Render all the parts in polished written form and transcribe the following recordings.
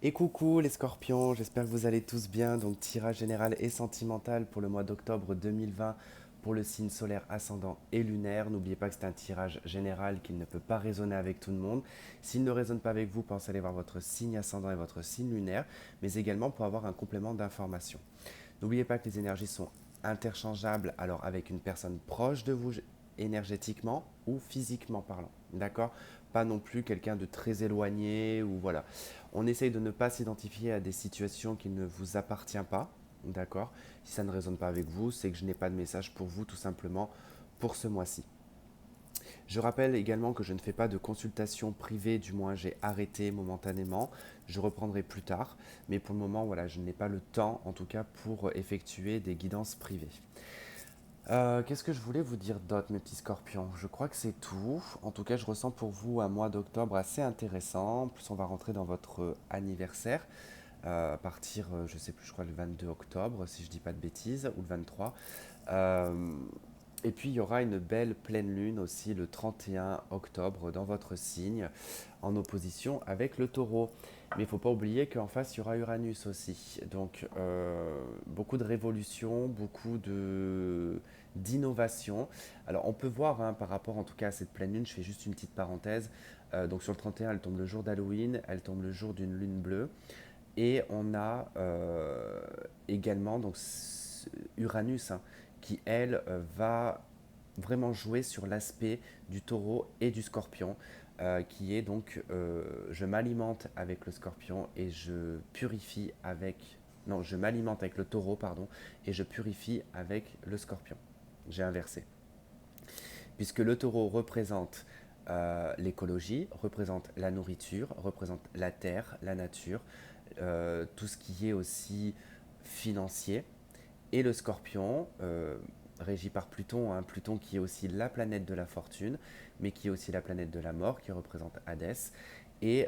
Et coucou les scorpions, j'espère que vous allez tous bien. Donc tirage général et sentimental pour le mois d'octobre 2020 pour le signe solaire ascendant et lunaire. N'oubliez pas que c'est un tirage général qu'il ne peut pas résonner avec tout le monde. S'il ne résonne pas avec vous, pensez aller voir votre signe ascendant et votre signe lunaire, mais également pour avoir un complément d'information. N'oubliez pas que les énergies sont interchangeables alors avec une personne proche de vous énergétiquement ou physiquement parlant. D'accord? Pas non plus quelqu'un de très éloigné ou voilà. On essaye de ne pas s'identifier à des situations qui ne vous appartiennent pas. D'accord? Si ça ne résonne pas avec vous, c'est que je n'ai pas de message pour vous tout simplement pour ce mois-ci. Je rappelle également que je ne fais pas de consultation privée, du moins j'ai arrêté momentanément. Je reprendrai plus tard, mais pour le moment, voilà, je n'ai pas le temps, en tout cas, pour effectuer des guidances privées. Qu'est-ce que je voulais vous dire d'autre, mes petits scorpions? Je crois que c'est tout. En tout cas, je ressens pour vous un mois d'octobre assez intéressant. En plus, on va rentrer dans votre anniversaire à partir, je sais plus, je crois le 22 octobre, si je dis pas de bêtises, ou le 23. Euh, et puis, il y aura une belle pleine lune aussi le 31 octobre dans votre signe, en opposition avec le taureau. Mais il ne faut pas oublier qu'en face, il y aura Uranus aussi. Donc, beaucoup de révolutions, d'innovation. Alors, on peut voir hein, par rapport en tout cas à cette pleine lune, je fais juste une petite parenthèse. Donc, sur le 31, elle tombe le jour d'Halloween, elle tombe le jour d'une lune bleue. Et on a également donc, Uranus hein, qui, elle, va vraiment jouer sur l'aspect du taureau et du scorpion, qui est donc je m'alimente avec le scorpion et je purifie avec... Non, je m'alimente avec le taureau, pardon, et je purifie avec le scorpion. J'ai inversé. Puisque le taureau représente l'écologie, représente la nourriture, représente la terre, la nature, tout ce qui est aussi financier. Et le scorpion, régi par Pluton, hein, Pluton qui est aussi la planète de la fortune, mais qui est aussi la planète de la mort, qui représente Hadès. Et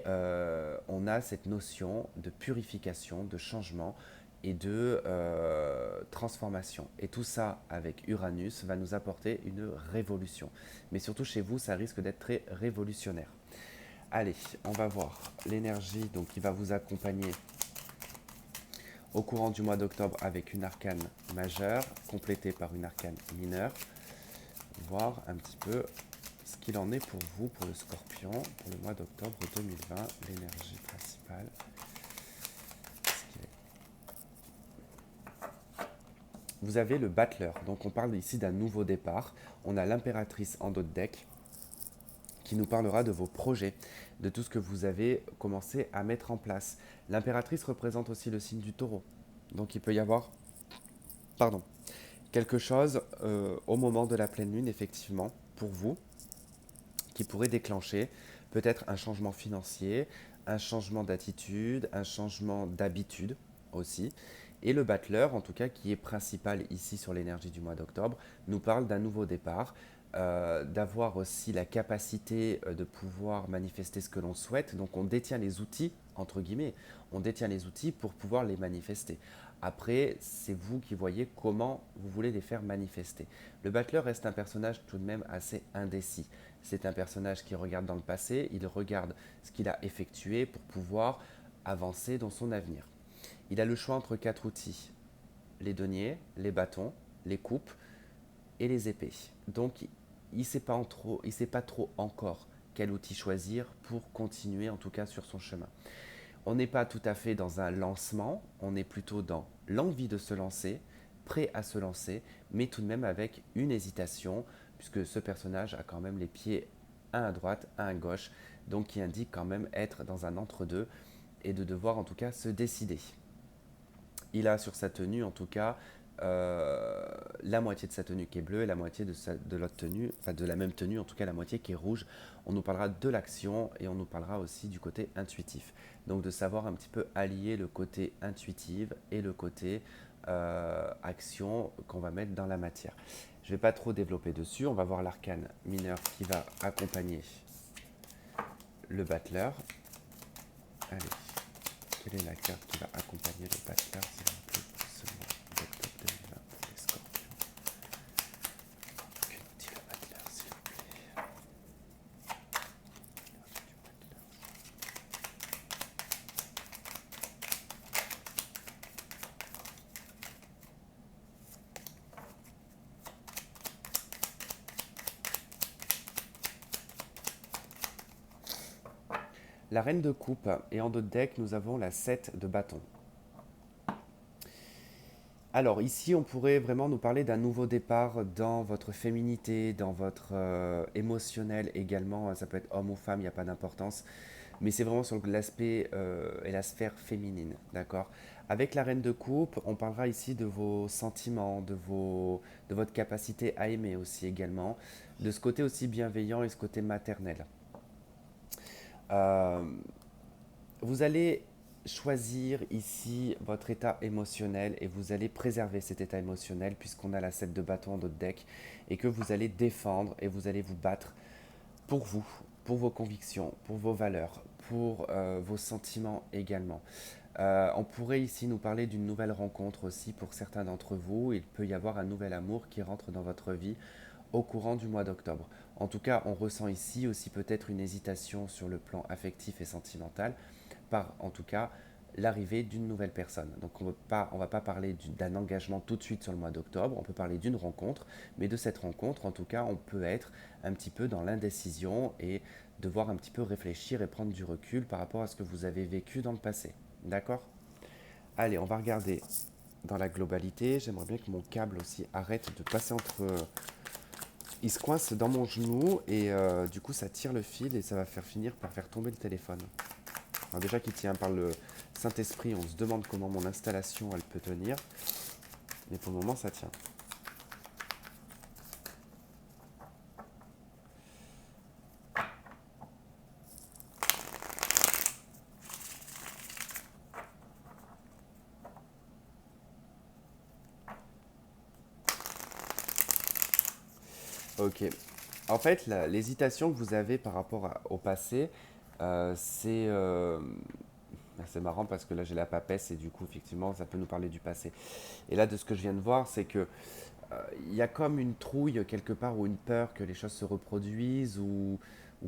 on a cette notion de purification, de changement et de transformation. Et tout ça avec Uranus va nous apporter une révolution. Mais surtout chez vous, ça risque d'être très révolutionnaire. Allez, on va voir l'énergie donc, qui va vous accompagner au courant du mois d'octobre avec une arcane majeure, complétée par une arcane mineure. Voir un petit peu ce qu'il en est pour vous, pour le scorpion, pour le mois d'octobre 2020, l'énergie principale. Vous avez le battleur, donc on parle ici d'un nouveau départ. On a l'impératrice en dos de deck qui nous parlera de vos projets, de tout ce que vous avez commencé à mettre en place. L'impératrice représente aussi le signe du taureau. Donc il peut y avoir, pardon, quelque chose au moment de la pleine lune, effectivement, pour vous, qui pourrait déclencher peut-être un changement financier, un changement d'attitude, un changement d'habitude aussi. Et le battleur, en tout cas, qui est principal ici sur l'énergie du mois d'octobre, nous parle d'un nouveau départ, d'avoir aussi la capacité de pouvoir manifester ce que l'on souhaite. Donc on détient les outils, entre guillemets, on détient les outils pour pouvoir les manifester. Après, c'est vous qui voyez comment vous voulez les faire manifester. Le battleur reste un personnage tout de même assez indécis. C'est un personnage qui regarde dans le passé, il regarde ce qu'il a effectué pour pouvoir avancer dans son avenir. Il a le choix entre quatre outils, les deniers, les bâtons, les coupes et les épées. Donc il ne sait pas trop encore quel outil choisir pour continuer en tout cas sur son chemin. On n'est pas tout à fait dans un lancement, on est plutôt dans l'envie de se lancer, prêt à se lancer, mais tout de même avec une hésitation, puisque ce personnage a quand même les pieds un à droite, un à gauche, donc qui indique quand même être dans un entre-deux et de devoir en tout cas se décider. Il a sur sa tenue en tout cas la moitié de sa tenue qui est bleue et la moitié de l'autre tenue, enfin de la même tenue, en tout cas la moitié qui est rouge. On nous parlera de l'action et on nous parlera aussi du côté intuitif. Donc de savoir un petit peu allier le côté intuitif et le côté action qu'on va mettre dans la matière. Je ne vais pas trop développer dessus, on va voir l'arcane mineur qui va accompagner le battleur. Allez, quelle est la carte qui va accompagner le battleur s'il vous plaît, pour ce mois d'octobre 2020 pour les scorpions? Que nous dit le battleur s'il vous plaît? la reine de coupe et en dos de deck, nous avons la 7 de bâton. Alors ici, on pourrait vraiment nous parler d'un nouveau départ dans votre féminité, dans votre émotionnel également. Ça peut être homme ou femme, il n'y a pas d'importance. Mais c'est vraiment sur l'aspect et la sphère féminine, d'accord? Avec la reine de coupe, on parlera ici de vos sentiments, de votre capacité à aimer aussi également, de ce côté aussi bienveillant et ce côté maternel. Euh, Vous allez choisir ici votre état émotionnel et vous allez préserver cet état émotionnel puisqu'on a la 7 de bâton dans votre deck et que vous allez défendre et vous allez vous battre pour vous, pour vos convictions, pour vos valeurs, pour vos sentiments également. On pourrait ici nous parler d'une nouvelle rencontre aussi pour certains d'entre vous. Il peut y avoir un nouvel amour qui rentre dans votre vie au courant du mois d'octobre. En tout cas, on ressent ici aussi peut-être une hésitation sur le plan affectif et sentimental par, en tout cas, l'arrivée d'une nouvelle personne. Donc on ne va pas parler d'un engagement tout de suite sur le mois d'octobre, on peut parler d'une rencontre, mais de cette rencontre, en tout cas, on peut être un petit peu dans l'indécision et devoir un petit peu réfléchir et prendre du recul par rapport à ce que vous avez vécu dans le passé. D'accord? Allez, on va regarder dans la globalité. J'aimerais bien que mon câble aussi arrête de passer entre... Il se coince dans mon genou et du coup ça tire le fil et ça va finir par faire tomber le téléphone. Alors déjà qu'il tient par le Saint-Esprit, on se demande comment mon installation elle peut tenir. Mais pour le moment ça tient. Ok. En fait, l'hésitation que vous avez par rapport au passé, c'est marrant parce que là j'ai la papesse et du coup effectivement ça peut nous parler du passé. Et là de ce que je viens de voir, c'est que il y a comme une trouille quelque part ou une peur que les choses se reproduisent ou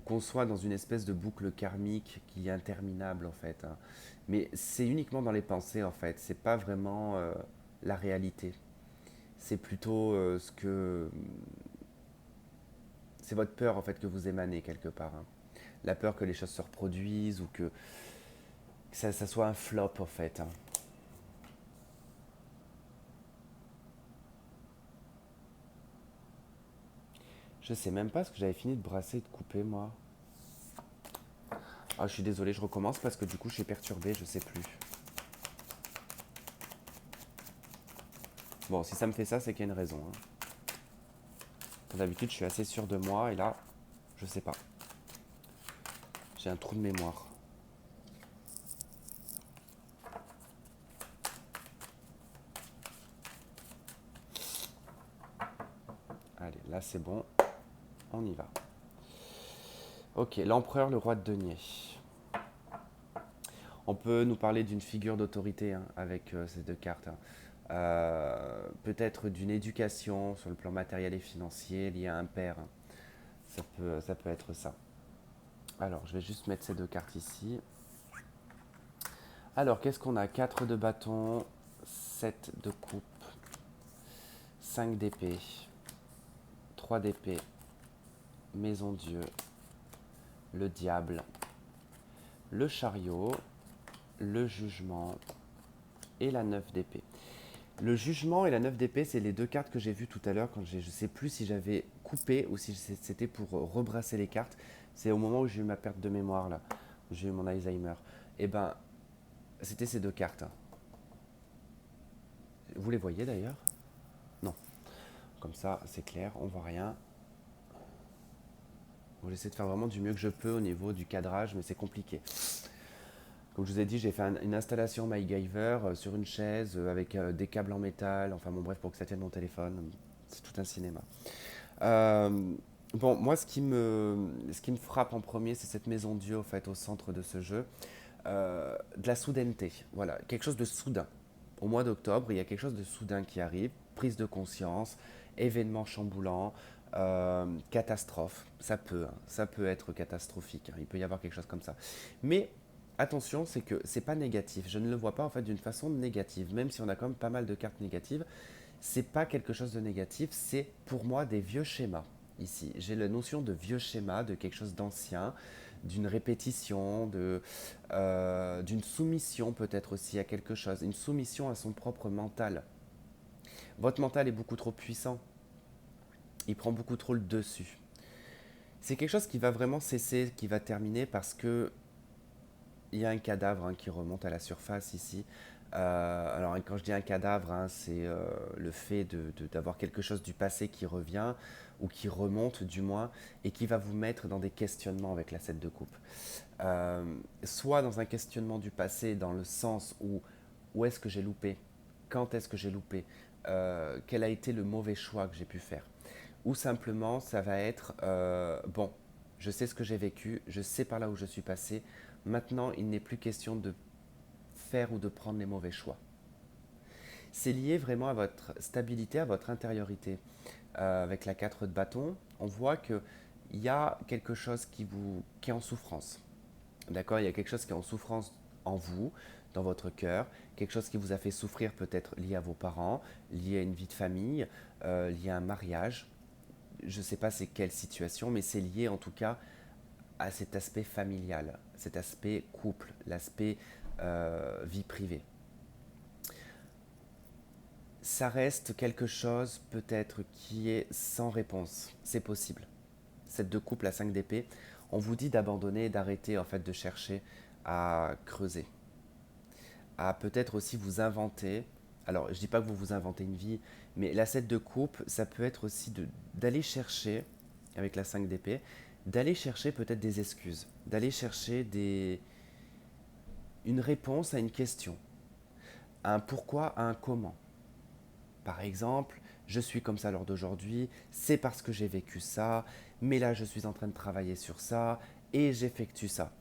qu'on soit dans une espèce de boucle karmique qui est interminable en fait, hein. Mais c'est uniquement dans les pensées en fait, c'est pas vraiment la réalité. C'est plutôt c'est votre peur en fait que vous émanez quelque part, hein. La peur que les choses se reproduisent ou que ça soit un flop en fait, hein. Je sais même pas ce que j'avais fini de brasser et de couper moi. Ah, je suis désolé, je recommence parce que du coup je suis perturbé, je sais plus. Bon, si ça me fait ça, c'est qu'il y a une raison, hein. D'habitude, je suis assez sûr de moi et là, je sais pas. J'ai un trou de mémoire. Allez, là c'est bon, on y va. Ok, l'empereur, le roi de denier. On peut nous parler d'une figure d'autorité hein, avec ces deux cartes, hein. Peut-être d'une éducation sur le plan matériel et financier liée à un père, hein. Ça peut être ça. Alors, je vais juste mettre ces deux cartes ici. Alors, qu'est-ce qu'on a? 4 de bâton, 7 de coupe, 5 d'épée, 3 d'épée, maison Dieu, le diable, le chariot, le jugement et la 9 d'épée. Le jugement et la 9 d'épée, c'est les deux cartes que j'ai vues tout à l'heure quand je ne sais plus si j'avais coupé ou si c'était pour rebrasser les cartes. C'est au moment où j'ai eu ma perte de mémoire là, où j'ai eu mon Alzheimer. Et ben, c'était ces deux cartes, hein. Vous les voyez d'ailleurs? Non. Comme ça, c'est clair, on voit rien. Bon, j'essaie de faire vraiment du mieux que je peux au niveau du cadrage, mais c'est compliqué. Comme je vous ai dit, j'ai fait une installation MacGyver sur une chaise avec des câbles en métal, enfin bon bref, pour que ça tienne mon téléphone. C'est tout un cinéma. Euh, bon, moi ce qui me frappe en premier, c'est cette maison Dieu en fait, au centre de ce jeu. De la soudaineté, voilà, quelque chose de soudain. Au mois d'octobre, il y a quelque chose de soudain qui arrive, prise de conscience, événement chamboulant, catastrophe. Ça peut être catastrophique, hein. Il peut y avoir quelque chose comme ça. Mais attention, c'est que c'est pas négatif. Je ne le vois pas en fait d'une façon négative, même si on a quand même pas mal de cartes négatives. C'est pas quelque chose de négatif, c'est pour moi des vieux schémas. Ici, j'ai la notion de vieux schéma, de quelque chose d'ancien, d'une répétition, d'une soumission peut-être aussi à quelque chose, une soumission à son propre mental. Votre mental est beaucoup trop puissant, il prend beaucoup trop le dessus. C'est quelque chose qui va vraiment cesser, qui va terminer parce que il y a un cadavre qui remonte à la surface ici. Alors quand je dis un cadavre, c'est le fait d'avoir quelque chose du passé qui revient, ou qui remonte du moins, et qui va vous mettre dans des questionnements avec la 7 de coupe. Euh, Soit dans un questionnement du passé, dans le sens où est-ce que j'ai loupé, quand est-ce que j'ai loupé, quel a été le mauvais choix que j'ai pu faire. Ou simplement, ça va être, bon, je sais ce que j'ai vécu, je sais par là où je suis passé, maintenant il n'est plus question de faire ou de prendre les mauvais choix. C'est lié vraiment à votre stabilité, à votre intériorité. Avec la 4 de bâton, on voit qu'il y a quelque chose qui est en souffrance. D'accord. Il y a quelque chose qui est en souffrance en vous, dans votre cœur, quelque chose qui vous a fait souffrir peut-être lié à vos parents, lié à une vie de famille, lié à un mariage. Je ne sais pas c'est quelle situation, mais c'est lié en tout cas à cet aspect familial, cet aspect couple, l'aspect vie privée. Ça reste quelque chose peut-être qui est sans réponse. C'est possible. Cette deux couple à 5 d'épée, on vous dit d'abandonner, d'arrêter en fait de chercher à creuser, à peut-être aussi vous inventer. Alors, je dis pas que vous vous inventez une vie, mais la 7 de coupe, ça peut être aussi d'aller chercher, avec la 5 d'épée, d'aller chercher peut-être des excuses, d'aller chercher une réponse à une question, à un pourquoi, à un comment. Par exemple, je suis comme ça lors d'aujourd'hui, c'est parce que j'ai vécu ça, mais là je suis en train de travailler sur ça et j'effectue ça.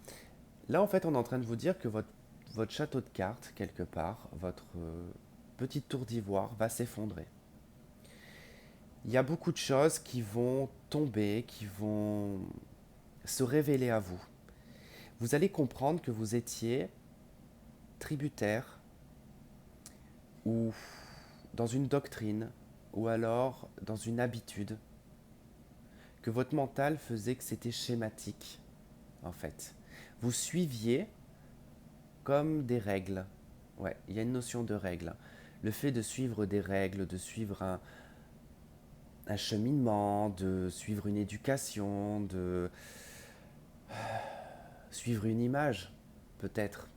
Là en fait on est en train de vous dire que votre château de cartes, quelque part, votre petite tour d'ivoire va s'effondrer. Il y a beaucoup de choses qui vont tomber, qui vont se révéler à vous. Vous allez comprendre que vous étiez tributaire ou dans une doctrine ou alors dans une habitude, que votre mental faisait que c'était schématique, en fait. Vous suiviez comme des règles. Ouais, il y a une notion de règle. Le fait de suivre des règles, de suivre un cheminement, de suivre une éducation, de suivre une image, peut-être.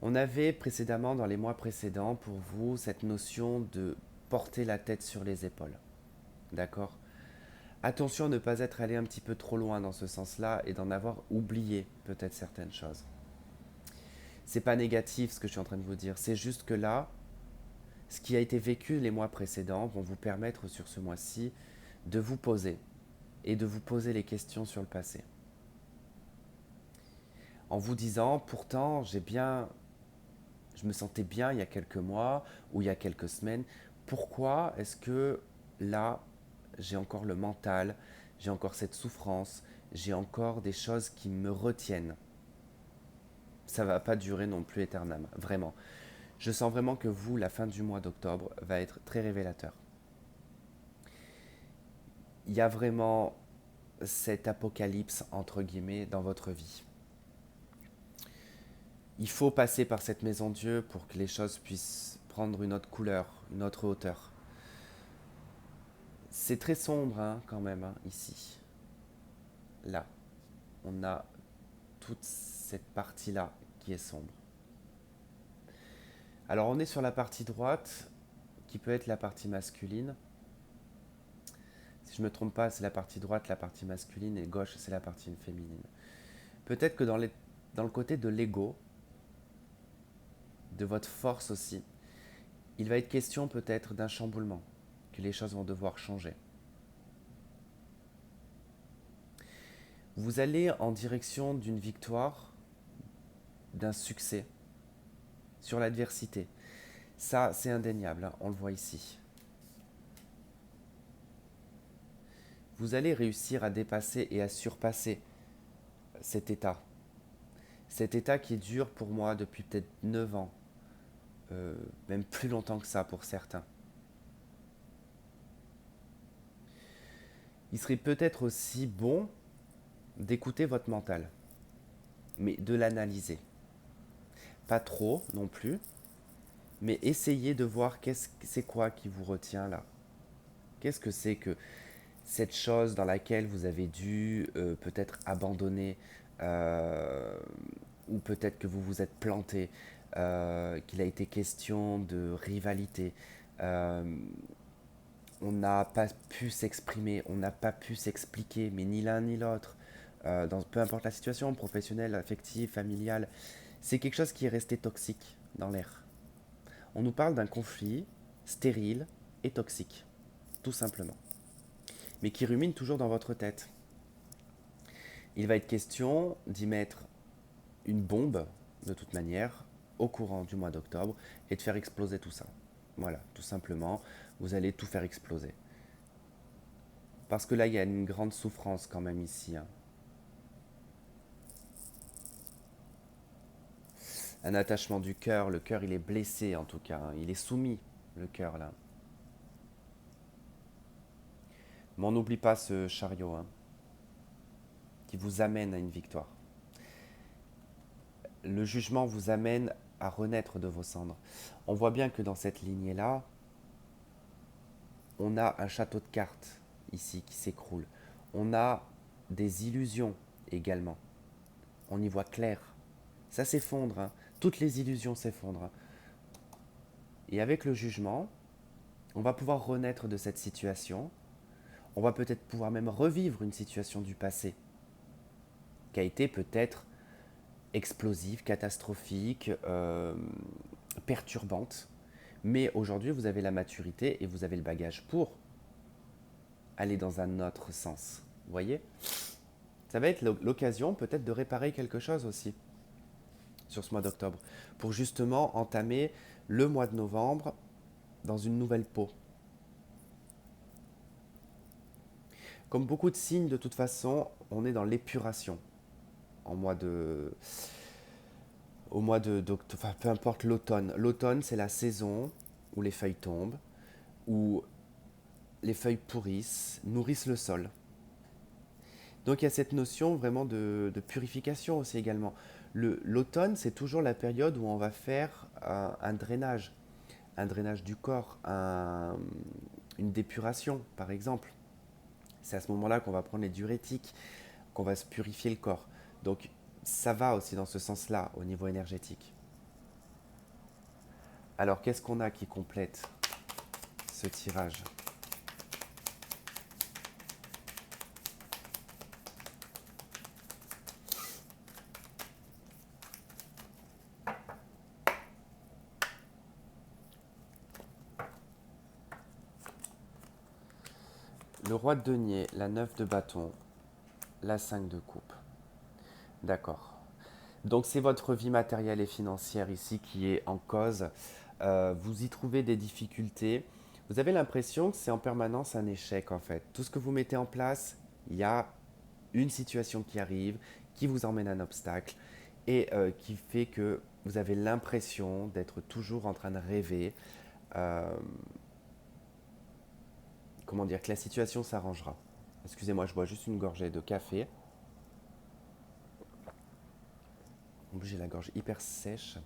On avait précédemment, dans les mois précédents, pour vous, cette notion de porter la tête sur les épaules. D'accord. Attention à ne pas être allé un petit peu trop loin dans ce sens-là et d'en avoir oublié peut-être certaines choses. C'est pas négatif ce que je suis en train de vous dire, c'est juste que là, ce qui a été vécu les mois précédents vont vous permettre sur ce mois-ci de vous poser et de vous poser les questions sur le passé. En vous disant, pourtant, je me sentais bien il y a quelques mois ou il y a quelques semaines. Pourquoi est-ce que là, j'ai encore le mental, j'ai encore cette souffrance, j'ai encore des choses qui me retiennent? Ça ne va pas durer non plus éternellement, vraiment. Je sens vraiment que vous, la fin du mois d'octobre, va être très révélateur. Il y a vraiment cet apocalypse, entre guillemets, dans votre vie. Il faut passer par cette maison Dieu pour que les choses puissent prendre une autre couleur, une autre hauteur. C'est très sombre quand même, ici. Là, on a toute cette partie-là qui est sombre. Alors on est sur la partie droite, qui peut être la partie masculine. Si je ne me trompe pas, c'est la partie droite, la partie masculine, et gauche, c'est la partie féminine. Peut-être que dans le côté de l'ego, de votre force aussi, il va être question peut-être d'un chamboulement, que les choses vont devoir changer. Vous allez en direction d'une victoire, d'un succès sur l'adversité. Ça, c'est indéniable, on le voit ici. Vous allez réussir à dépasser et à surpasser cet état. Cet état qui dure pour moi depuis peut-être 9 ans, même plus longtemps que ça pour certains. Il serait peut-être aussi bon d'écouter votre mental, mais de l'analyser. Pas trop non plus, mais essayez de voir c'est quoi qui vous retient là. Qu'est-ce que c'est que cette chose dans laquelle vous avez dû peut-être abandonner, euh, ou peut-être que vous vous êtes planté, qu'il a été question de rivalité. Euh, on n'a pas pu s'exprimer, on n'a pas pu s'expliquer, mais ni l'un ni l'autre, dans peu importe la situation, professionnelle, affective, familiale, c'est quelque chose qui est resté toxique dans l'air. On nous parle d'un conflit stérile et toxique, tout simplement, mais qui rumine toujours dans votre tête. Il va être question d'y mettre une bombe, de toute manière, au courant du mois d'octobre, et de faire exploser tout ça. Voilà, tout simplement, vous allez tout faire exploser. Parce que là, il y a une grande souffrance quand même ici, hein. Un attachement du cœur, le cœur il est blessé en tout cas, hein. Il est soumis, le cœur là. Mais on n'oublie pas ce chariot, hein, qui vous amène à une victoire. Le jugement vous amène à renaître de vos cendres. On voit bien que dans cette lignée-là, on a un château de cartes ici qui s'écroule. On a des illusions également. On y voit clair. Ça s'effondre, hein. Toutes les illusions s'effondrent, hein. Et avec le jugement, on va pouvoir renaître de cette situation. On va peut-être pouvoir même revivre une situation du passé qui a été peut-être explosive, catastrophique, perturbante. Mais aujourd'hui, vous avez la maturité et vous avez le bagage pour aller dans un autre sens. Vous voyez? Ça va être l'occasion peut-être de réparer quelque chose aussi sur ce mois d'octobre, pour justement entamer le mois de novembre dans une nouvelle peau. Comme beaucoup de signes, de toute façon, on est dans l'épuration en mois de, au mois d'octobre, enfin, peu importe l'automne. L'automne, c'est la saison où les feuilles tombent, où les feuilles pourrissent, nourrissent le sol. Donc il y a cette notion vraiment de purification aussi également. L'automne, c'est toujours la période où on va faire un drainage du corps, une dépuration par exemple. C'est à ce moment-là qu'on va prendre les diurétiques, qu'on va se purifier le corps. Donc ça va aussi dans ce sens-là au niveau énergétique. Alors qu'est-ce qu'on a qui complète ce tirage? Le roi de denier, la 9 de bâton, la 5 de coupe. D'accord. Donc c'est votre vie matérielle et financière ici qui est en cause. Vous y trouvez des difficultés. Vous avez l'impression que c'est en permanence un échec en fait. Tout ce que vous mettez en place, il y a une situation qui arrive, qui vous emmène à un obstacle et qui fait que vous avez l'impression d'être toujours en train de rêver. euh, comment dire, que la situation s'arrangera. Excusez-moi, je bois juste une gorgée de café. En plus, j'ai la gorge hyper sèche.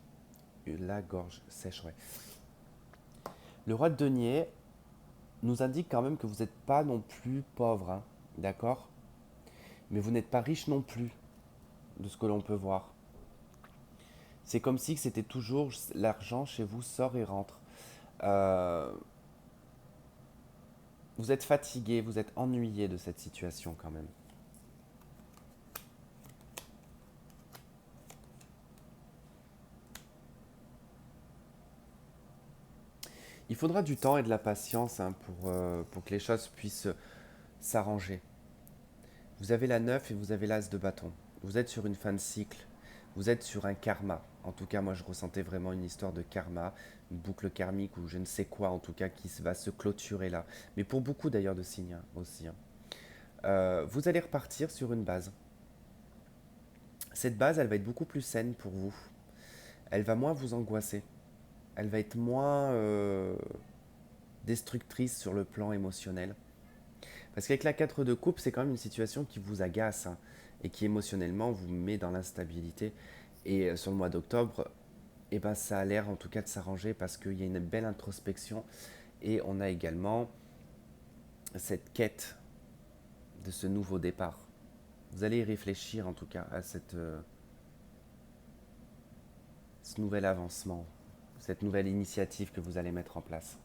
La gorge sèche, ouais. Le roi de denier nous indique quand même que vous n'êtes pas non plus pauvre, hein, d'accord? Mais vous n'êtes pas riche non plus, de ce que l'on peut voir. C'est comme si c'était toujours l'argent chez vous sort et rentre. Euh, vous êtes fatigué, vous êtes ennuyé de cette situation quand même. Il faudra du temps et de la patience, hein, pour que les choses puissent s'arranger. Vous avez la 9 et vous avez l'as de bâton. Vous êtes sur une fin de cycle. Vous êtes sur un karma. En tout cas, moi, je ressentais vraiment une histoire de karma, une boucle karmique ou je ne sais quoi, en tout cas, qui va se clôturer là. Mais pour beaucoup d'ailleurs de signes, hein, aussi, hein. Vous allez repartir sur une base. Cette base, elle va être beaucoup plus saine pour vous. Elle va moins vous angoisser. Elle va être moins destructrice sur le plan émotionnel. Parce qu'avec la 4 de coupe, c'est quand même une situation qui vous agace, hein. et qui émotionnellement vous met dans l'instabilité. Et sur le mois d'octobre, eh ben, ça a l'air en tout cas de s'arranger parce qu'il y a une belle introspection et on a également cette quête de ce nouveau départ. Vous allez y réfléchir en tout cas à ce nouvel avancement, cette nouvelle initiative que vous allez mettre en place.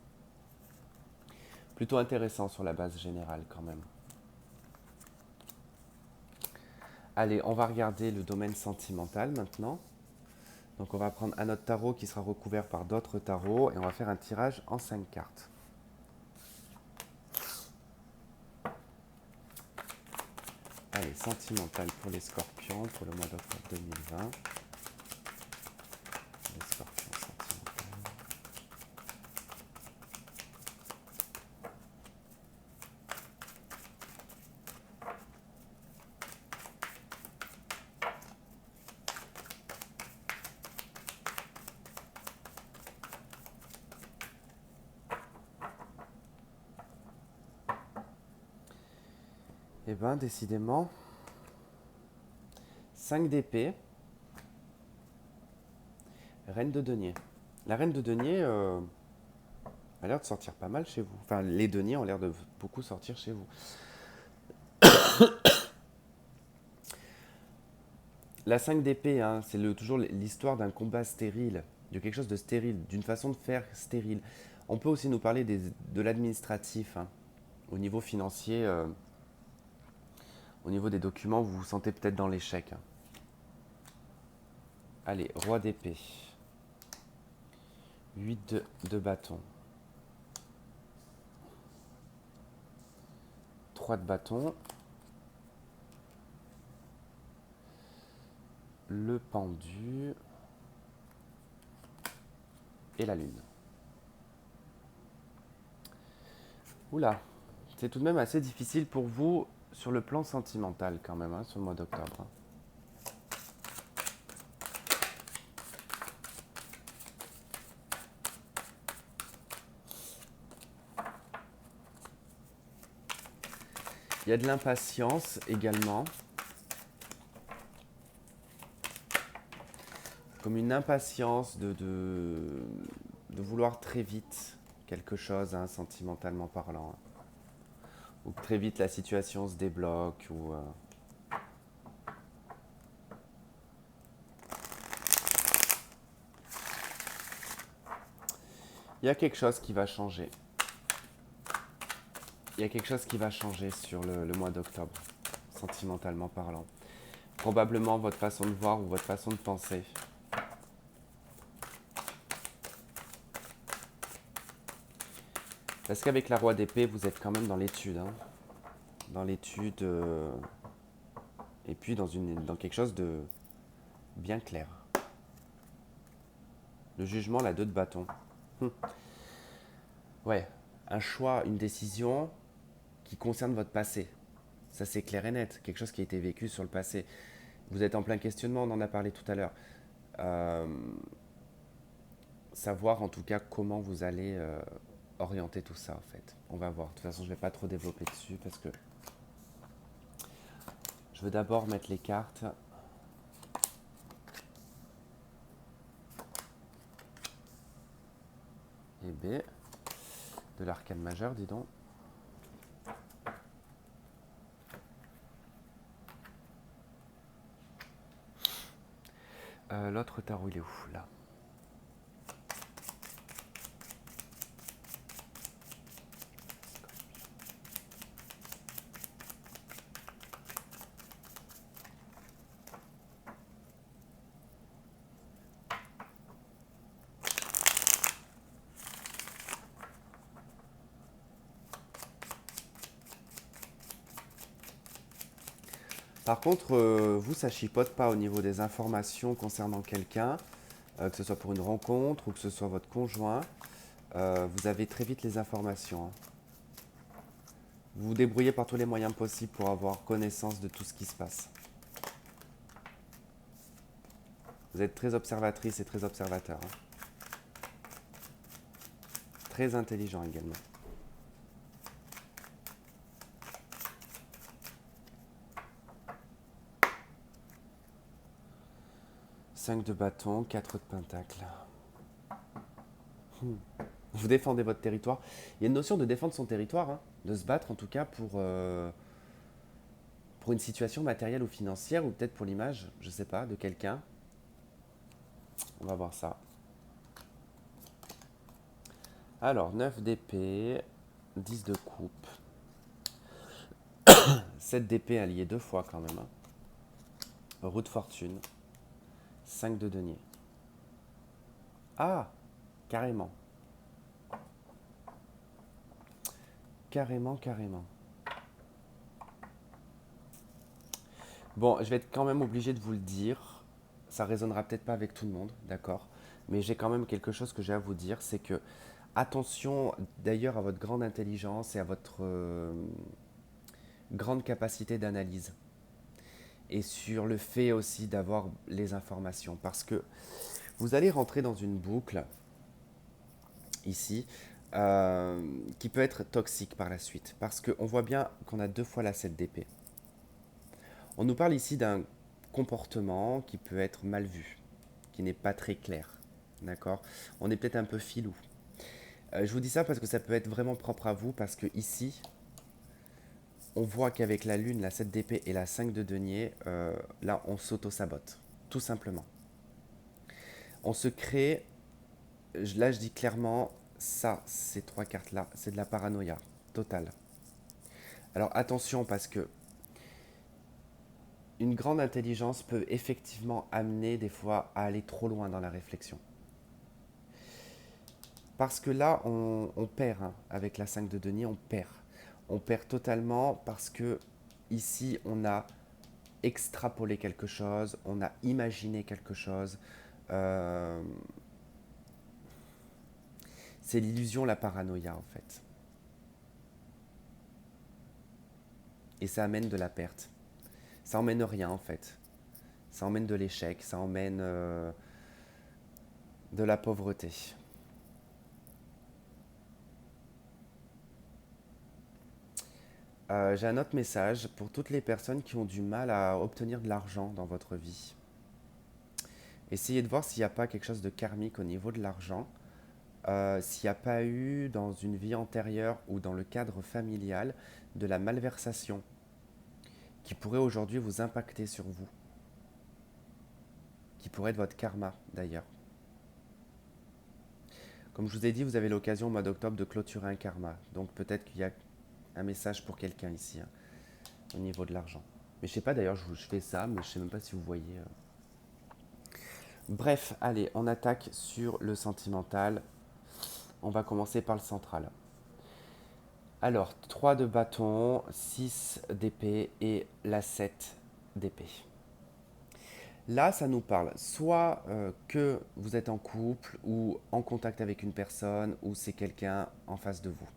Plutôt intéressant sur la base générale quand même. Allez, on va regarder le domaine sentimental maintenant. Donc on va prendre un autre tarot qui sera recouvert par d'autres tarots et on va faire un tirage en 5 cartes. Allez, sentimental pour les scorpions pour le mois d'octobre 2020. Les scorpions sentimentaux. Eh bien, décidément, 5 d'épée, reine de denier. La reine de denier a l'air de sortir pas mal chez vous. Enfin, les deniers ont l'air de beaucoup sortir chez vous. La 5 d'épée, hein, c'est toujours l'histoire d'un combat stérile, de quelque chose de stérile, d'une façon de faire stérile. On peut aussi nous parler de l'administratif, hein. Au niveau financier, au niveau des documents, vous vous sentez peut-être dans l'échec, hein. Allez, roi d'épée. 8 de bâton. 3 de bâton. Le pendu. Et la lune. Oula, c'est tout de même assez difficile pour vous sur le plan sentimental quand même, hein, sur le mois d'octobre, hein. Il y a de l'impatience également. Comme une impatience de vouloir très vite quelque chose, hein, sentimentalement parlant, hein. Ou que très vite la situation se débloque. Il y a quelque chose qui va changer. Il y a quelque chose qui va changer sur le mois d'octobre, sentimentalement parlant. Probablement votre façon de voir ou votre façon de penser. Parce qu'avec la roi d'épée, vous êtes quand même dans l'étude, hein. Dans l'étude, et puis dans quelque chose de bien clair. Le jugement, la 2 de bâton. Ouais, un choix, une décision qui concerne votre passé. Ça, c'est clair et net. Quelque chose qui a été vécu sur le passé. Vous êtes en plein questionnement, on en a parlé tout à l'heure. Savoir en tout cas comment vous allez orienter tout ça, en fait. On va voir. De toute façon, je ne vais pas trop développer dessus parce que je veux d'abord mettre les cartes. Et B. De l'arcane majeur, dis donc. L'autre tarot, il est où? Là. Par contre, vous, ça chipote pas au niveau des informations concernant quelqu'un, que ce soit pour une rencontre ou que ce soit votre conjoint. Vous avez très vite les informations, hein. Vous vous débrouillez par tous les moyens possibles pour avoir connaissance de tout ce qui se passe. Vous êtes très observatrice et très observateur, hein. Très intelligent également. 5 de bâton, 4 de pentacle. Vous défendez votre territoire. Il y a une notion de défendre son territoire, hein, de se battre en tout cas pour une situation matérielle ou financière, ou peut-être pour l'image, je sais pas, de quelqu'un. On va voir ça. Alors, 9 d'épée, 10 de coupe, 7 d'épée allié 2 fois quand même. Hein. Roue de fortune, 5 de denier. Ah, carrément. Carrément, carrément. Bon, je vais être quand même obligé de vous le dire. Ça résonnera peut-être pas avec tout le monde, d'accord? Mais j'ai quand même quelque chose que j'ai à vous dire, c'est que attention d'ailleurs à votre grande intelligence et à votre grande capacité d'analyse. Et sur le fait aussi d'avoir les informations. Parce que vous allez rentrer dans une boucle, ici, qui peut être toxique par la suite. Parce qu'on voit bien qu'on a 2 fois la 7 d'épée. On nous parle ici d'un comportement qui peut être mal vu, qui n'est pas très clair. D'accord? On est peut-être un peu filou. Je vous dis ça parce que ça peut être vraiment propre à vous, parce que ici, on voit qu'avec la lune, la 7 d'épée et la 5 de denier, là, on s'auto-sabote, tout simplement. On se crée, là je dis clairement, ça, ces 3 cartes-là, c'est de la paranoïa totale. Alors attention, parce que une grande intelligence peut effectivement amener des fois à aller trop loin dans la réflexion. Parce que là, on perd, hein, avec la 5 de denier, on perd. On perd totalement parce que ici, on a extrapolé quelque chose, on a imaginé quelque chose. Euh, c'est l'illusion, la paranoïa en fait. Et ça amène de la perte. Ça emmène rien en fait. Ça emmène de l'échec, ça emmène de la pauvreté. J'ai un autre message pour toutes les personnes qui ont du mal à obtenir de l'argent dans votre vie. Essayez de voir s'il n'y a pas quelque chose de karmique au niveau de l'argent. S'il n'y a pas eu dans une vie antérieure ou dans le cadre familial de la malversation qui pourrait aujourd'hui vous impacter sur vous, qui pourrait être votre karma d'ailleurs. Comme je vous ai dit, vous avez l'occasion au mois d'octobre de clôturer un karma. Donc peut-être qu'il y a un message pour quelqu'un ici, hein, au niveau de l'argent. Mais je sais pas d'ailleurs, je fais ça, mais je sais même pas si vous voyez. Bref, allez, on attaque sur le sentimental. On va commencer par le central. Alors, 3 de bâton, 6 d'épée et la 7 d'épée. Là, ça nous parle soit que vous êtes en couple ou en contact avec une personne ou c'est quelqu'un en face de vous.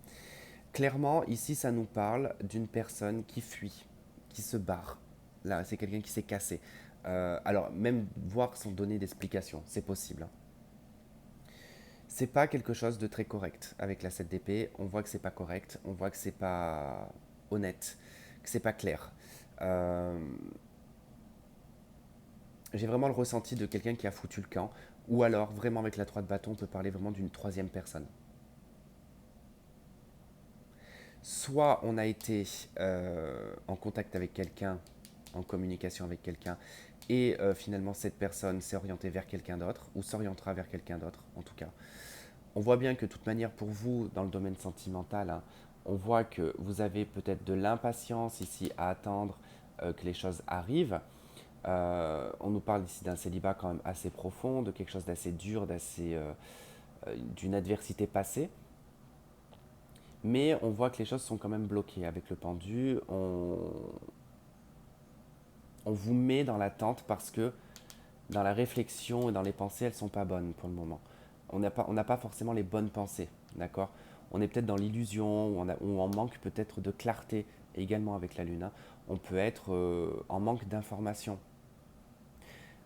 Clairement, ici, ça nous parle d'une personne qui fuit, qui se barre. Là, c'est quelqu'un qui s'est cassé. Alors, même voir sans donner d'explication, c'est possible. Hein. C'est pas quelque chose de très correct avec la 7 d'épée. On voit que c'est pas correct, on voit que c'est pas honnête, que c'est pas clair. Euh, J'ai vraiment le ressenti de quelqu'un qui a foutu le camp, ou alors vraiment avec la 3 de bâton, on peut parler vraiment d'une troisième personne. Soit on a été en contact avec quelqu'un, en communication avec quelqu'un, et finalement cette personne s'est orientée vers quelqu'un d'autre, ou s'orientera vers quelqu'un d'autre en tout cas. On voit bien que de toute manière pour vous, dans le domaine sentimental, hein, on voit que vous avez peut-être de l'impatience ici à attendre que les choses arrivent. On nous parle ici d'un célibat quand même assez profond, de quelque chose d'assez dur, d'une adversité passée. Mais on voit que les choses sont quand même bloquées avec le pendu. On vous met dans l'attente parce que dans la réflexion et dans les pensées, elles ne sont pas bonnes pour le moment. On n'a pas forcément les bonnes pensées, d'accord? On est peut-être dans l'illusion, ou on manque peut-être de clarté, et également avec la lune. Hein. On peut être en manque d'informations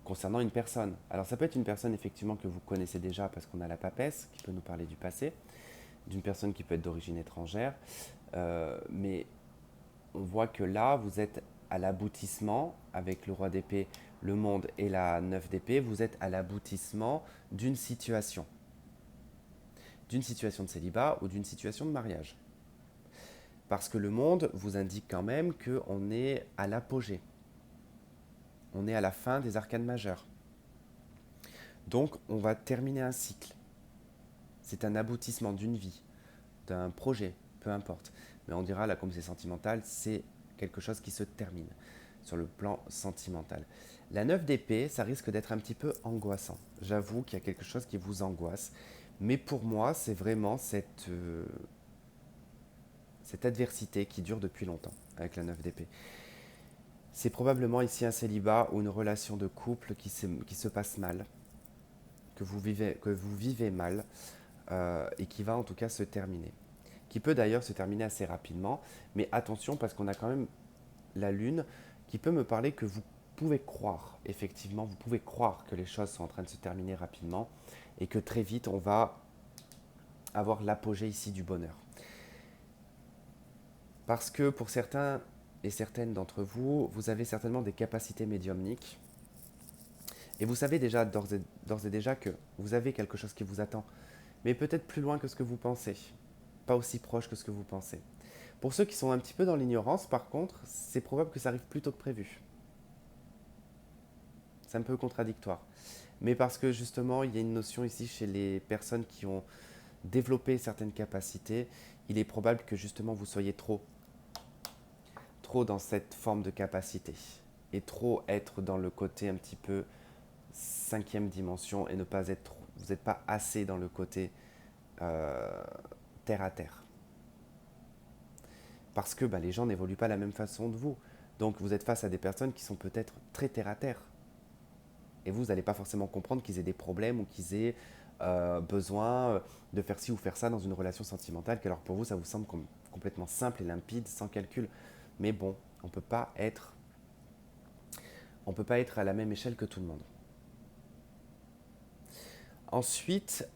concernant une personne. Alors ça peut être une personne effectivement que vous connaissez déjà parce qu'on a la papesse qui peut nous parler du passé, d'une personne qui peut être d'origine étrangère, mais on voit que là vous êtes à l'aboutissement avec le roi d'épée, le monde et la 9 d'épée, vous êtes à l'aboutissement d'une situation de célibat ou d'une situation de mariage. Parce que le monde vous indique quand même qu'on est à l'apogée, on est à la fin des arcanes majeures. Donc on va terminer un cycle. C'est un aboutissement d'une vie, d'un projet, peu importe. Mais on dira là, comme c'est sentimental, c'est quelque chose qui se termine sur le plan sentimental. La 9 d'épée, ça risque d'être un petit peu angoissant. J'avoue qu'il y a quelque chose qui vous angoisse. Mais pour moi, c'est vraiment cette adversité qui dure depuis longtemps avec la 9 d'épée. C'est probablement ici un célibat ou une relation de couple qui se passe mal, que vous vivez mal, et qui va en tout cas se terminer. Qui peut d'ailleurs se terminer assez rapidement, mais attention parce qu'on a quand même la lune qui peut me parler que vous pouvez croire, effectivement, vous pouvez croire que les choses sont en train de se terminer rapidement et que très vite on va avoir l'apogée ici du bonheur. Parce que pour certains et certaines d'entre vous, vous avez certainement des capacités médiumniques et vous savez déjà d'ores et déjà que vous avez quelque chose qui vous attend, mais peut-être plus loin que ce que vous pensez, pas aussi proche que ce que vous pensez. Pour ceux qui sont un petit peu dans l'ignorance, par contre, c'est probable que ça arrive plus tôt que prévu. C'est un peu contradictoire. Mais parce que justement, il y a une notion ici chez les personnes qui ont développé certaines capacités, il est probable que justement vous soyez trop dans cette forme de capacité et trop être dans le côté un petit peu cinquième dimension et ne pas être trop, vous n'êtes pas assez dans le côté terre à terre. Parce que les gens n'évoluent pas de la même façon de vous. Donc vous êtes face à des personnes qui sont peut-être très terre à terre. Et vous n'allez pas forcément comprendre qu'ils aient des problèmes ou qu'ils aient besoin de faire ci ou faire ça dans une relation sentimentale, qu'alors pour vous ça vous semble complètement simple et limpide, sans calcul. Mais bon, on ne peut pas être à la même échelle que tout le monde. Ensuite,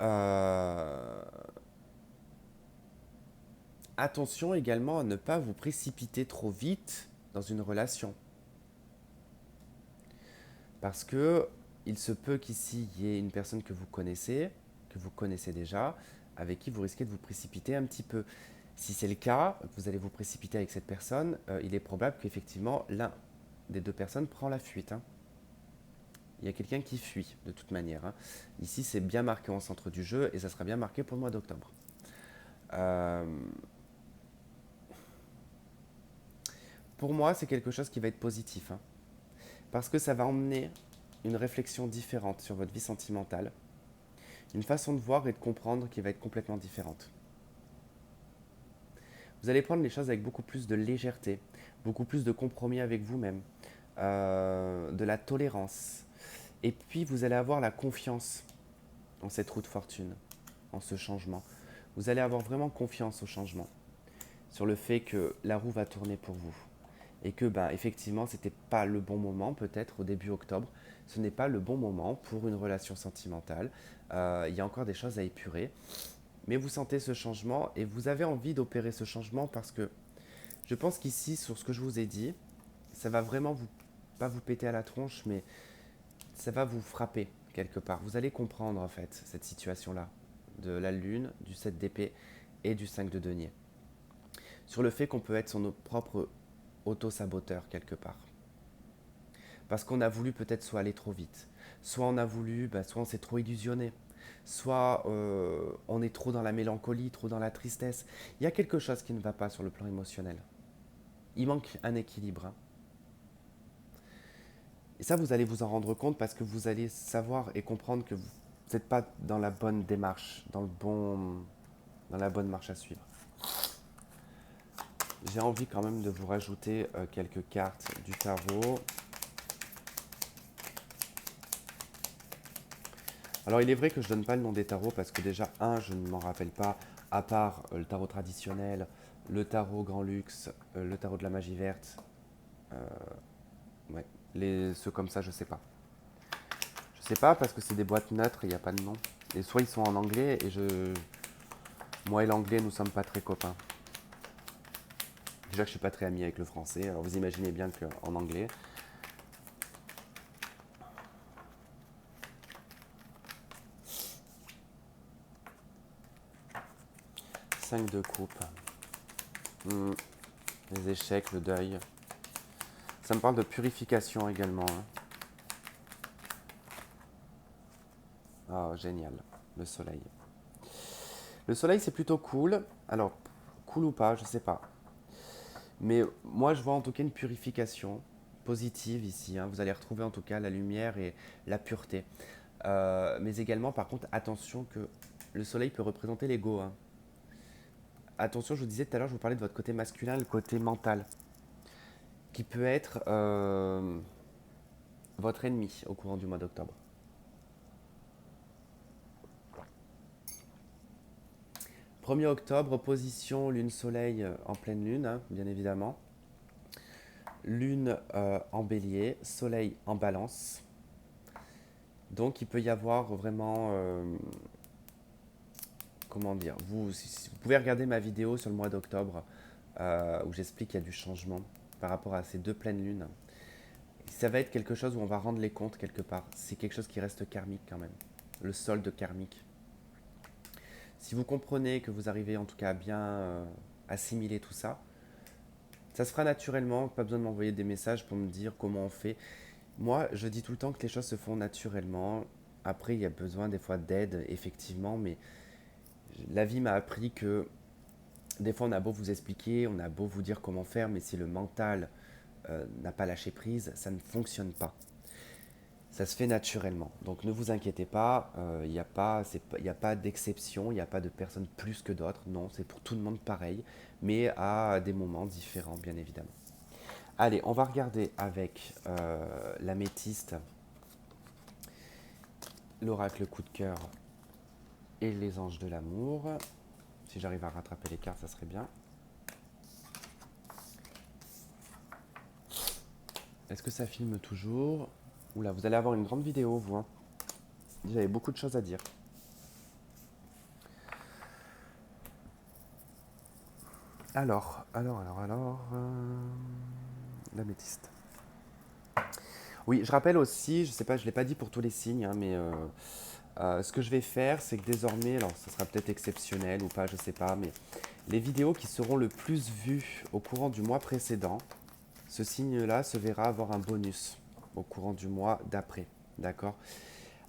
attention également à ne pas vous précipiter trop vite dans une relation. Parce que il se peut qu'ici, il y ait une personne que vous connaissez déjà, avec qui vous risquez de vous précipiter un petit peu. Si c'est le cas, que vous allez vous précipiter avec cette personne, il est probable qu'effectivement, l'un des deux personnes prend la fuite. Il y a quelqu'un qui fuit, de toute manière. Ici, c'est bien marqué en centre du jeu, et ça sera bien marqué pour le mois d'octobre. Pour moi, c'est quelque chose qui va être positif. Parce que ça va emmener une réflexion différente sur votre vie sentimentale, une façon de voir et de comprendre qui va être complètement différente. Vous allez prendre les choses avec beaucoup plus de légèreté, beaucoup plus de compromis avec vous-même, de la tolérance. Et puis vous allez avoir la confiance en cette roue de fortune, en ce changement. Vous allez avoir vraiment confiance au changement, sur le fait que la roue va tourner pour vous. Et que effectivement, ce n'était pas le bon moment, peut-être au début octobre, ce n'est pas le bon moment pour une relation sentimentale. Il y a encore des choses à épurer. Mais vous sentez ce changement et vous avez envie d'opérer ce changement parce que je pense qu'ici, sur ce que je vous ai dit, ça va vraiment pas vous péter à la tronche, mais ça va vous frapper quelque part. Vous allez comprendre en fait cette situation-là, de la lune, du 7 d'épée et du 5 de denier. Sur le fait qu'on peut être son propre auto-saboteur quelque part. Parce qu'on a voulu peut-être soit aller trop vite, soit on a voulu, soit on s'est trop illusionné, soit on est trop dans la mélancolie, trop dans la tristesse. Il y a quelque chose qui ne va pas sur le plan émotionnel. Il manque un équilibre. Et ça, vous allez vous en rendre compte parce que vous allez savoir et comprendre que vous n'êtes pas dans la bonne démarche, dans la bonne marche à suivre. J'ai envie quand même de vous rajouter quelques cartes du tarot. Alors il est vrai que je ne donne pas le nom des tarots parce que déjà, je ne m'en rappelle pas, à part le tarot traditionnel, le tarot grand luxe, le tarot de la magie verte. Ceux comme ça, je sais pas. Je sais pas parce que c'est des boîtes neutres, il n'y a pas de nom. Et soit ils sont en anglais et moi et l'anglais, nous sommes pas très copains. Déjà que je suis pas très ami avec le français, alors vous imaginez bien qu'en anglais. 5 de coupe. Les échecs, le deuil. Ça me parle de purification également. Hein. Oh, génial. Le soleil. Le soleil, c'est plutôt cool. Alors, cool ou pas, je sais pas. Mais moi, je vois en tout cas une purification positive ici. Hein. Vous allez retrouver en tout cas la lumière et la pureté. Mais également, par contre, attention que le soleil peut représenter l'ego. Hein. Attention, je vous disais tout à l'heure, je vous parlais de votre côté masculin, le côté mental, qui peut être votre ennemi au courant du mois d'octobre. Premier octobre, opposition Lune-Soleil en pleine Lune, hein, bien évidemment. Lune en Bélier, Soleil en Balance. Donc il peut y avoir vraiment, comment dire, si vous pouvez regarder ma vidéo sur le mois d'octobre où j'explique qu'il y a du changement par rapport à ces deux pleines lunes. Ça va être quelque chose où on va rendre les comptes quelque part. C'est quelque chose qui reste karmique quand même. Le solde karmique. Si vous comprenez que vous arrivez en tout cas à bien assimiler tout ça, ça se fera naturellement. Pas besoin de m'envoyer des messages pour me dire comment on fait. Moi, je dis tout le temps que les choses se font naturellement. Après, il y a besoin des fois d'aide, effectivement, mais la vie m'a appris que des fois, on a beau vous expliquer, on a beau vous dire comment faire, mais si le mental n'a pas lâché prise, ça ne fonctionne pas. Ça se fait naturellement. Donc ne vous inquiétez pas, il n'y a pas d'exception, il n'y a pas de personnes plus que d'autres. Non, c'est pour tout le monde pareil, mais à des moments différents, bien évidemment. Allez, on va regarder avec l'améthyste, l'oracle coup de cœur et les anges de l'amour. Si j'arrive à rattraper les cartes, ça serait bien. Est-ce que ça filme toujours? Oula, vous allez avoir une grande vidéo, vous. Hein. J'avais beaucoup de choses à dire. Alors, l'améthyste. Oui, je rappelle aussi, je sais pas, je ne l'ai pas dit pour tous les signes, hein, mais ce que je vais faire, c'est que désormais, alors ça sera peut-être exceptionnel ou pas, je ne sais pas, mais les vidéos qui seront le plus vues au courant du mois précédent, ce signe-là se verra avoir un bonus au courant du mois d'après, d'accord?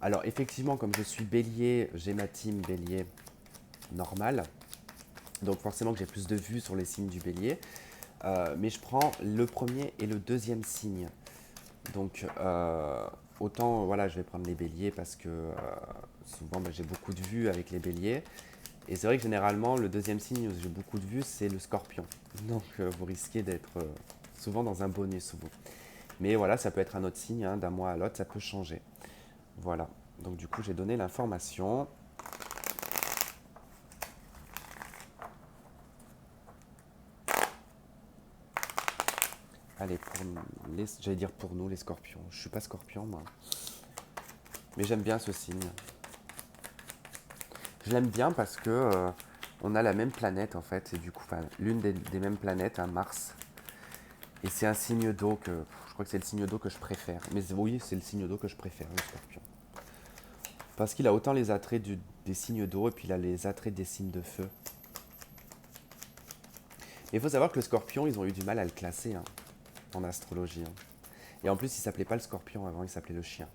Alors effectivement, comme je suis bélier, j'ai ma team bélier normale, donc forcément que j'ai plus de vues sur les signes du bélier, mais je prends le premier et le deuxième signe. Donc autant voilà, je vais prendre les béliers parce que souvent j'ai beaucoup de vues avec les béliers. Et c'est vrai que généralement le deuxième signe où j'ai beaucoup de vues, c'est le scorpion. Donc vous risquez d'être souvent dans un bonus vous. Mais voilà, ça peut être un autre signe, hein, d'un mois à l'autre, ça peut changer. Voilà. Donc du coup j'ai donné l'information. Allez, j'allais dire pour nous les scorpions. Je suis pas scorpion moi. Mais j'aime bien ce signe. Je l'aime bien parce que on a la même planète en fait, et du coup, l'une des mêmes planètes, hein, Mars. Et c'est un signe d'eau que, je crois que c'est le signe d'eau que je préfère. Mais oui, c'est le signe d'eau que je préfère, le scorpion. Parce qu'il a autant les attraits des signes d'eau et puis il a les attraits des signes de feu. Et il faut savoir que le scorpion, ils ont eu du mal à le classer hein, en astrologie. Hein. Et en plus, il s'appelait pas le scorpion avant, il s'appelait le chien.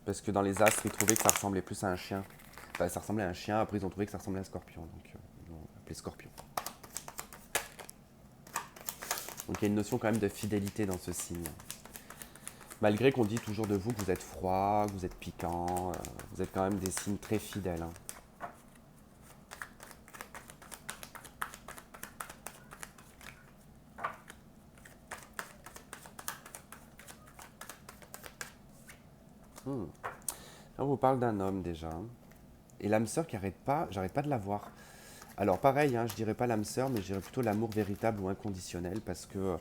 Parce que dans les astres, ils trouvaient que ça ressemblait plus à un chien. Enfin, ça ressemblait à un chien, après ils ont trouvé que ça ressemblait à un scorpion. Donc ils l'ont appelé scorpion. Donc il y a une notion quand même de fidélité dans ce signe. Malgré qu'on dit toujours de vous que vous êtes froid, que vous êtes piquant, vous êtes quand même des signes très fidèles. Hein. On vous parle d'un homme déjà. Et l'âme sœur qui j'arrête pas de la voir. Alors pareil, hein, je dirais pas l'âme sœur, mais je dirais plutôt l'amour véritable ou inconditionnel, parce que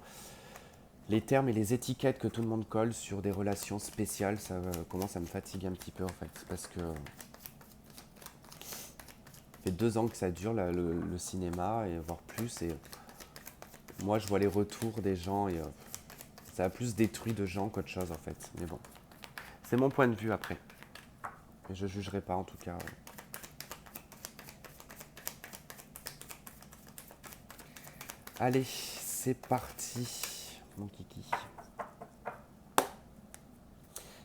les termes et les étiquettes que tout le monde colle sur des relations spéciales, ça commence à me fatiguer un petit peu en fait, parce que ça fait 2 ans que ça dure le cinéma, et voire plus, et moi je vois les retours des gens, et ça a plus détruit de gens qu'autre chose en fait, mais bon, c'est mon point de vue après, et je jugerai pas en tout cas. Allez, c'est parti, mon kiki.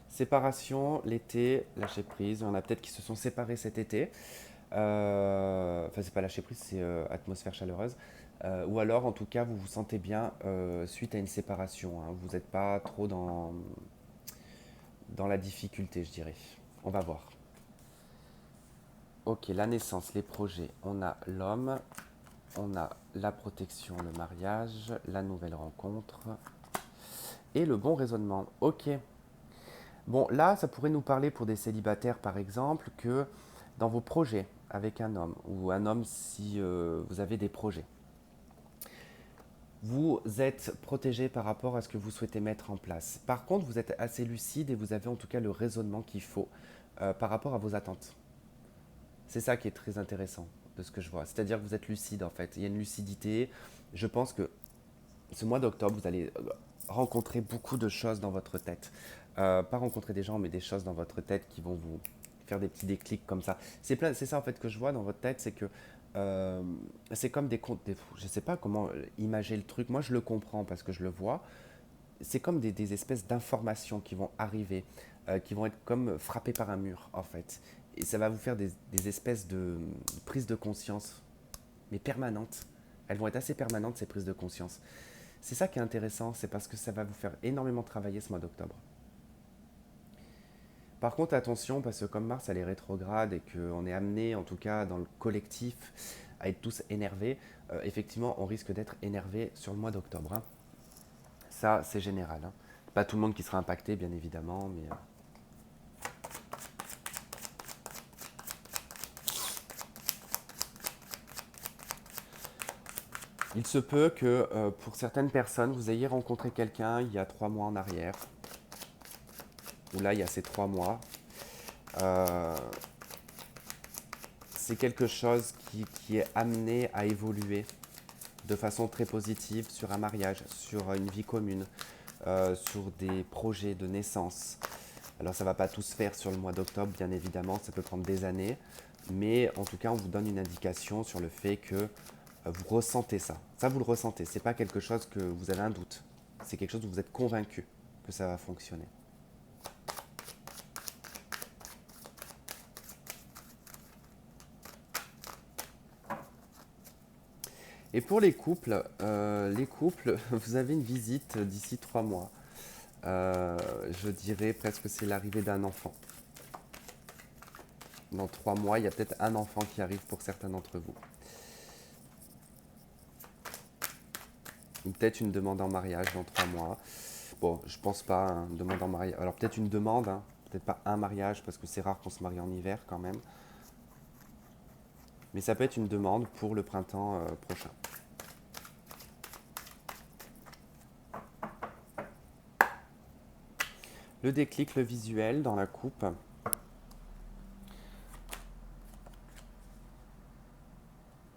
Séparation, l'été, lâcher prise. On a peut-être qui se sont séparés cet été. Enfin, c'est pas lâcher prise, c'est atmosphère chaleureuse. Ou alors, en tout cas, vous vous sentez bien suite à une séparation, hein. Vous n'êtes pas trop dans la difficulté, je dirais. On va voir. Ok, la naissance, les projets. On a l'homme, on a la protection, le mariage, la nouvelle rencontre et le bon raisonnement. Ok. Bon, là, ça pourrait nous parler pour des célibataires, par exemple, que dans vos projets avec un homme, ou un homme si vous avez des projets, vous êtes protégé par rapport à ce que vous souhaitez mettre en place. Par contre, vous êtes assez lucide et vous avez en tout cas le raisonnement qu'il faut par rapport à vos attentes. C'est ça qui est très intéressant de ce que je vois. C'est-à-dire que vous êtes lucide en fait. Il y a une lucidité. Je pense que ce mois d'octobre, vous allez rencontrer beaucoup de choses dans votre tête. Pas rencontrer des gens, mais des choses dans votre tête qui vont vous faire des petits déclics comme ça. C'est ça en fait que je vois dans votre tête, c'est que euh, c'est comme des contes. Je ne sais pas comment imager le truc. Moi, je le comprends parce que je le vois. C'est comme des espèces d'informations qui vont arriver, qui vont être comme frappées par un mur en fait. Et ça va vous faire des espèces de prises de conscience, mais permanentes. Elles vont être assez permanentes, ces prises de conscience. C'est ça qui est intéressant, c'est parce que ça va vous faire énormément travailler ce mois d'octobre. Par contre, attention, parce que comme Mars, elle est rétrograde et qu'on est amené, en tout cas dans le collectif, à être tous énervés, effectivement, on risque d'être énervé sur le mois d'octobre, hein. Ça, c'est général, hein. Pas tout le monde qui sera impacté, bien évidemment, mais il se peut que pour certaines personnes, vous ayez rencontré quelqu'un il y a 3 mois en arrière, ou là, il y a ces 3 mois. Euh, c'est quelque chose qui est amené à évoluer de façon très positive sur un mariage, sur une vie commune, sur des projets de naissance. Alors ça ne va pas tout se faire sur le mois d'octobre, bien évidemment, ça peut prendre des années, mais en tout cas on vous donne une indication sur le fait que vous ressentez ça. Ça vous le ressentez, c'est pas quelque chose que vous avez un doute, c'est quelque chose où vous êtes convaincu que ça va fonctionner. Et pour les couples, vous avez une visite d'ici 3 mois. Je dirais presque c'est l'arrivée d'un enfant. Dans 3 mois, il y a peut-être un enfant qui arrive pour certains d'entre vous. Ou peut-être une demande en mariage dans 3 mois. Bon, je pense pas, hein, une demande en mariage. Alors peut-être une demande, hein, peut-être pas un mariage parce que c'est rare qu'on se marie en hiver quand même. Mais ça peut être une demande pour le printemps prochain. Le déclic, le visuel dans la coupe.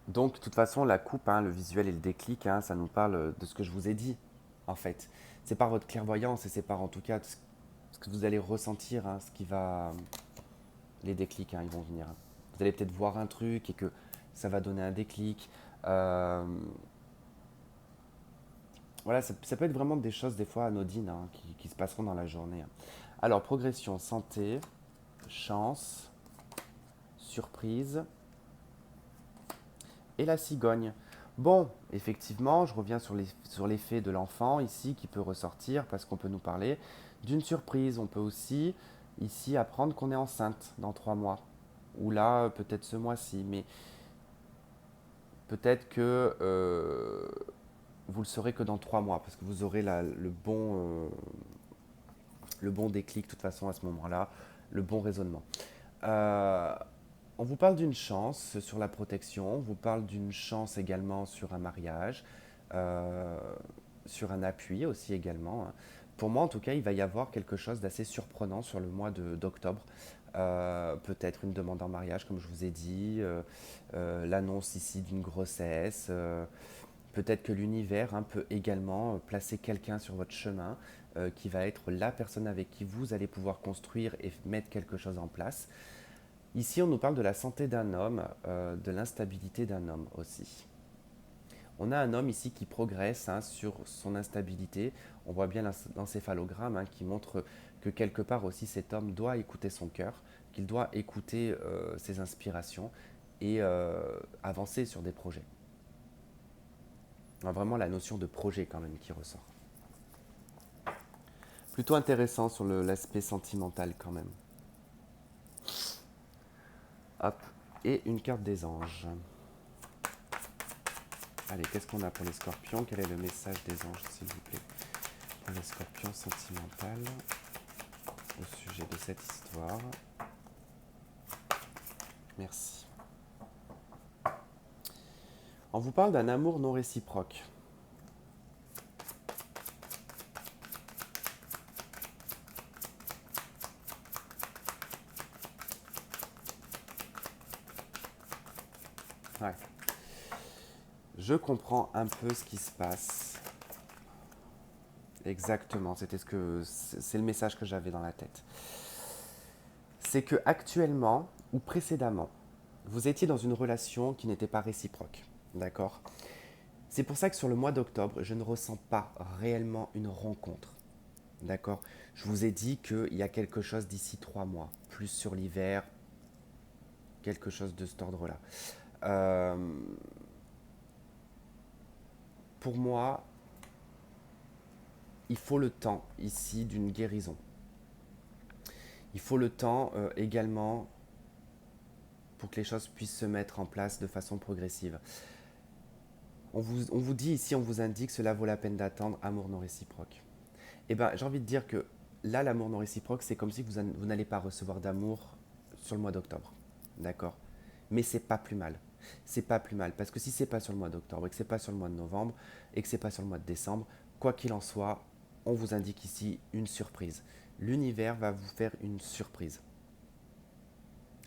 Donc, de toute façon, la coupe, hein, le visuel et le déclic, hein, ça nous parle de ce que je vous ai dit, en fait. C'est par votre clairvoyance et c'est par, en tout cas, ce que vous allez ressentir, hein, ce qui va... Les déclics, hein, ils vont venir, hein. Vous allez peut-être voir un truc et que ça va donner un déclic. Euh, voilà, ça peut être vraiment des choses, des fois, anodines, hein, qui se passeront dans la journée, hein. Alors, progression, santé, chance, surprise, et la cigogne. Bon, effectivement, je reviens sur l'effet de l'enfant ici qui peut ressortir parce qu'on peut nous parler d'une surprise. On peut aussi ici apprendre qu'on est enceinte dans 3 mois. Ou là, peut-être ce mois-ci. Mais peut-être que vous le saurez que dans 3 mois parce que vous aurez le bon déclic de toute façon à ce moment-là, le bon raisonnement. Euh, On vous parle d'une chance sur la protection, on vous parle d'une chance également sur un mariage, euh, sur un appui aussi également, hein. Pour moi, en tout cas, il va y avoir quelque chose d'assez surprenant sur le mois d'octobre. Peut-être une demande en mariage, comme je vous ai dit, l'annonce ici d'une grossesse. Peut-être que l'univers, hein, peut également placer quelqu'un sur votre chemin qui va être la personne avec qui vous allez pouvoir construire et mettre quelque chose en place. Ici, on nous parle de la santé d'un homme, de l'instabilité d'un homme aussi. On a un homme ici qui progresse hein, sur son instabilité. On voit bien l'encéphalogramme hein, qui montre que quelque part aussi cet homme doit écouter son cœur, qu'il doit écouter ses inspirations et avancer sur des projets. On a vraiment la notion de projet quand même qui ressort. Plutôt intéressant sur l'aspect sentimental quand même. Hop, et une carte des anges. Allez, qu'est-ce qu'on a pour les scorpions? Quel est le message des anges, s'il vous plaît? Pour les scorpions sentimental, au sujet de cette histoire. Merci. On vous parle d'un amour non réciproque. Ouais. Je comprends un peu ce qui se passe. Exactement, c'est le message que j'avais dans la tête. C'est que actuellement ou précédemment, vous étiez dans une relation qui n'était pas réciproque, d'accord? C'est pour ça que sur le mois d'octobre, je ne ressens pas réellement une rencontre, d'accord? Je vous ai dit qu'il y a quelque chose d'ici 3 mois, plus sur l'hiver, quelque chose de cet ordre-là. Euh, pour moi, il faut le temps ici d'une guérison. Il faut le temps également pour que les choses puissent se mettre en place de façon progressive. On vous dit ici, on vous indique cela vaut la peine d'attendre, amour non réciproque. Eh bien, j'ai envie de dire que là, l'amour non réciproque, c'est comme si vous n'allez pas recevoir d'amour sur le mois d'octobre. D'accord? Mais c'est pas plus mal. C'est pas plus mal. Parce que si c'est pas sur le mois d'octobre, et que c'est pas sur le mois de novembre, et que c'est pas sur le mois de décembre, quoi qu'il en soit, on vous indique ici une surprise. L'univers va vous faire une surprise.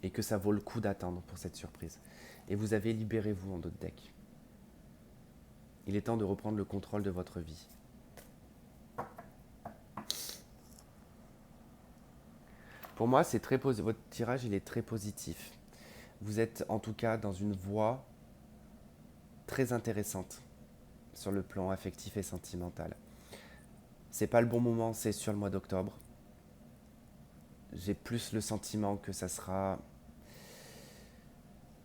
Et que ça vaut le coup d'attendre pour cette surprise. Et vous avez libérez-vous en d'autres decks. Il est temps de reprendre le contrôle de votre vie. Pour moi, votre tirage il est très positif. Vous êtes en tout cas dans une voie très intéressante sur le plan affectif et sentimental. C'est pas le bon moment, c'est sur le mois d'octobre. J'ai plus le sentiment que ça sera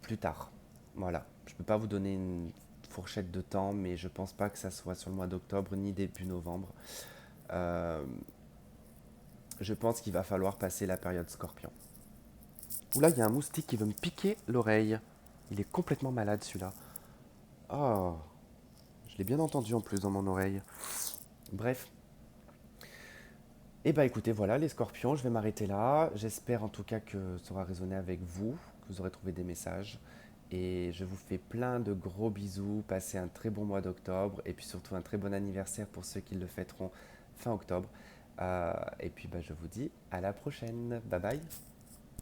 plus tard. Voilà. Je ne peux pas vous donner une fourchette de temps, mais je pense pas que ça soit sur le mois d'octobre ni début novembre. Euh, je pense qu'il va falloir passer la période scorpion. Oula, il y a un moustique qui veut me piquer l'oreille. Il est complètement malade celui-là. Oh, je l'ai bien entendu en plus dans mon oreille. Bref. Eh bien écoutez, voilà les scorpions, je vais m'arrêter là. J'espère en tout cas que ça aura résonné avec vous, que vous aurez trouvé des messages. Et je vous fais plein de gros bisous. Passez un très bon mois d'octobre et puis surtout un très bon anniversaire pour ceux qui le fêteront fin octobre. Et puis je vous dis à la prochaine. Bye bye.